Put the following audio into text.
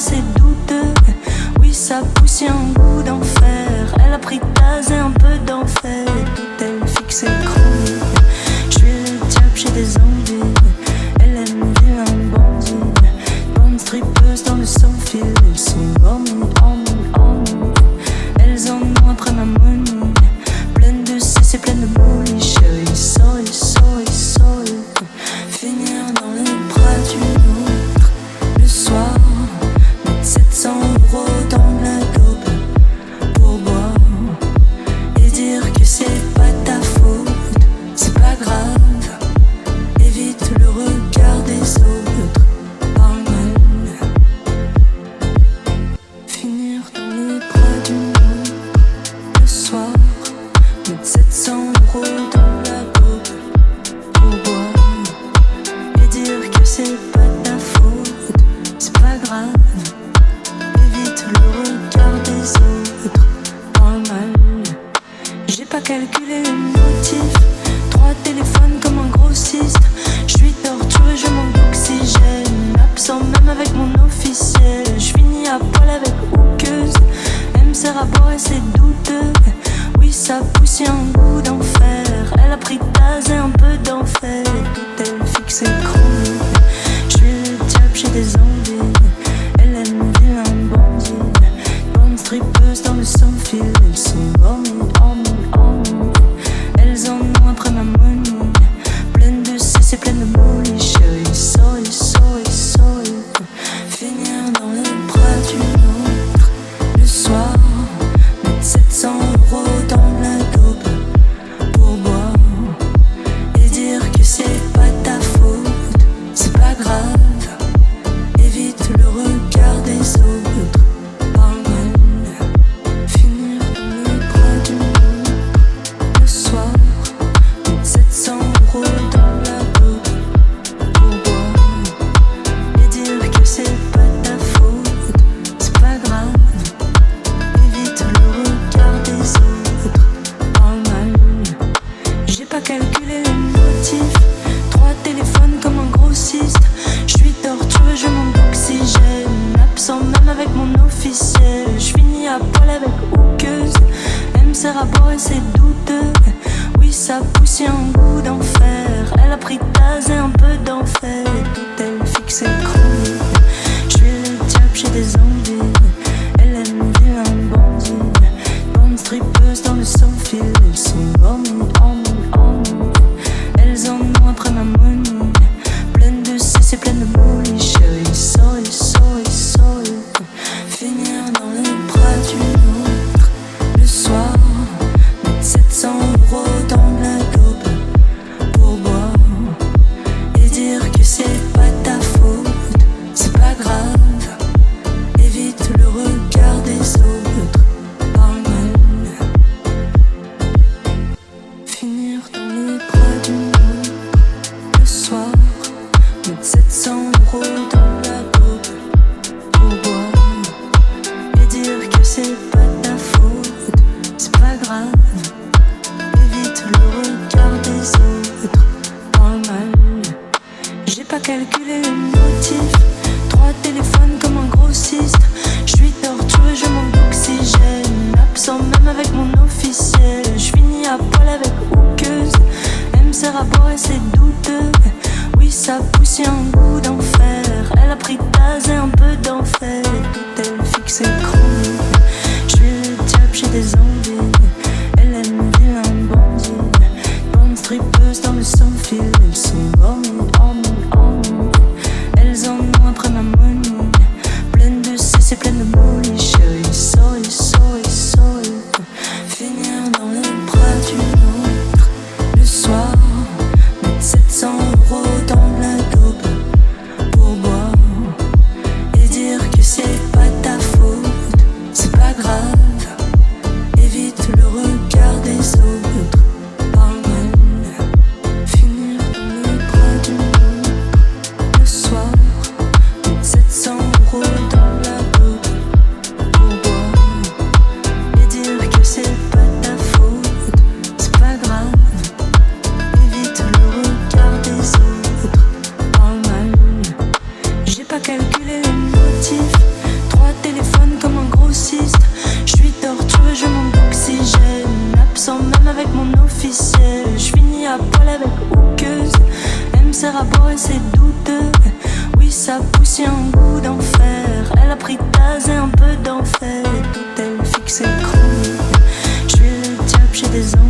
assez douteux. Oui, ça pousse un goût d'enfer. Elle a pris tasse et un peu d'enfer. Tout elle fixe et chronique. Je suis le diable, j'ai des envies. Elle aime vilain bandit. Bonne strippeuse dans le sans-fil. Elles sont horny. Elles en ont après ma money. Pleine de cesse et pleine de molly. Chérie, sorry. Finir dans les bras d'une autre le soir. Mettre 700 € dans la dope pour boire et dire que c'est pas ta faute. C'est pas grave, évite le regard des autres. Parle mal. Finir dans les bras d'une autre le soir. Mettre 700 € dans la dope pour boire et dire que c'est pas ta faute. C'est pas grave. Évite le regard des autres. Parle mal. J'ai pas calculé les motifs. 3 téléphones comme un grossiste. J'suis torturé, je manque d'oxygène. Absent même avec mon officiel. J'finis à poil avec hookeuse. Elle me sert à boire et c'est douteux. Oui, ça pousse un goût d'enfer. Elle a pris tasse et un peu d'enfer. Tout elle fixe et chronique. J'suis le diable, j'ai des envies. Elle aime vilain bandit. Bonne strippeuse dans le sans-fil. Elles sont horny. Elles en ont après ma money. Pleine de cesse et pleine de molly. Chérie, sorry. Finir dans les bras d'une autre le soir. Mettre 700 € dans la dope pour boire et dire que c'est pas ta faute. C'est pas grave, évite le regard des autres. Parle mal. Finir dans les bras d'une autre le soir. Mettre 700 € dans la dope pour boire et dire que c'est pas ta faute. C'est pas grave, évite le regard des autres. Parle mal. J'ai pas calculé les motifs. 3 téléphones comme un grossiste. J'suis torturé, je manque d'oxygène. Absent même avec mon officiel. J'finis à poil avec hookeuse. Elle me sert à boire et c'est douteux. Oui, ça pousse un goût d'enfer. Elle a pris tasse et un peu d'enfer. Tout elle fixe et chronique. J'suis le diable, j'ai des envies. Elle aime vilain bandit. Bonne strippeuse dans le sans-fil. Elles sont horny. Elles en ont après ma money. Pleine de cesse et pleine de molly. Chérie, sorry. Finir dans les bras d'une autre le soir. Mettre 700 € dans la dope pour boire et dire que c'est pas ta faute. C'est pas grave, évite le regard des autres. Parle mal. Finir dans les bras d'une autre le soir. Mettre 700 € dans la dope pour boire et dire que c'est pas ta faute. C'est pas grave, évite le regard des autres. Parle mal. J'ai pas calculé les motifs. 3 téléphones comme un grossiste. J'suis torturé, je manque d'oxygène. Absent même avec mon officiel. J'finis à poil avec hookeuse. Elle me sert à boire et c'est douteux. Oui, ça pousse un goût d'enfer. Elle a pris tasse et un peu d'enfer. Tout elle fixe et chronique. J'suis le diable, j'ai des envies. Elle aime vilain bandit. Bonne strippeuse dans le sans-fil. Elles sont horny. Elles en ont après ma money. Pleine de cesse et pleine de molly. Chérie, sorry. Finir dans les bras d'une autre le soir. Mettre 700 € dans la dope pour boire et dire que c'est pas ta faute. ça poussait un goût d'enfer. Elle a pris Taz et un peu d'enfer. Tout elle fixe et chronique. Je suis le diable, j'ai des envies.